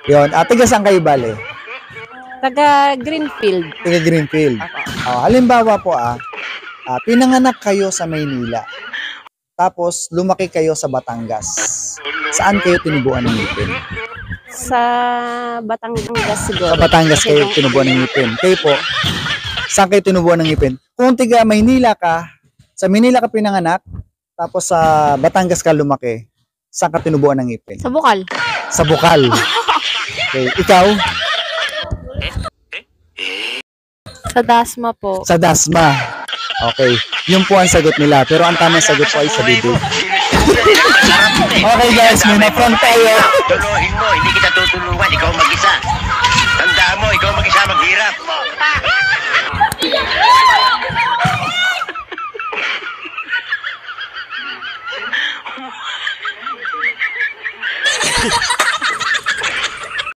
Yun. Taga saan kayo bale? Taga Greenfield. Taga Greenfield. Ako. Halimbawa po pinanganak kayo sa Maynila. Tapos lumaki kayo sa Batangas. Saan kayo tinubuan ng ngipin? Sa Batangas siguro. Sa Batangas kayo tinubuan ng ngipin. Kayo po, saan kayo tinubuan ng ngipin? Kung tiga Maynila ka, sa Maynila ka pinanganak, tapos sa Batangas ka lumaki, saan ka tinubuan ng ngipin? Sa Bukal. Sa Bukal. Okay. Ikaw? Sa Dasma po. Sa Dasma. Okay. Yun po ang sagot nila. Pero ang tamang sagot po ay sa bibig. Okay guys, may na-front tayo.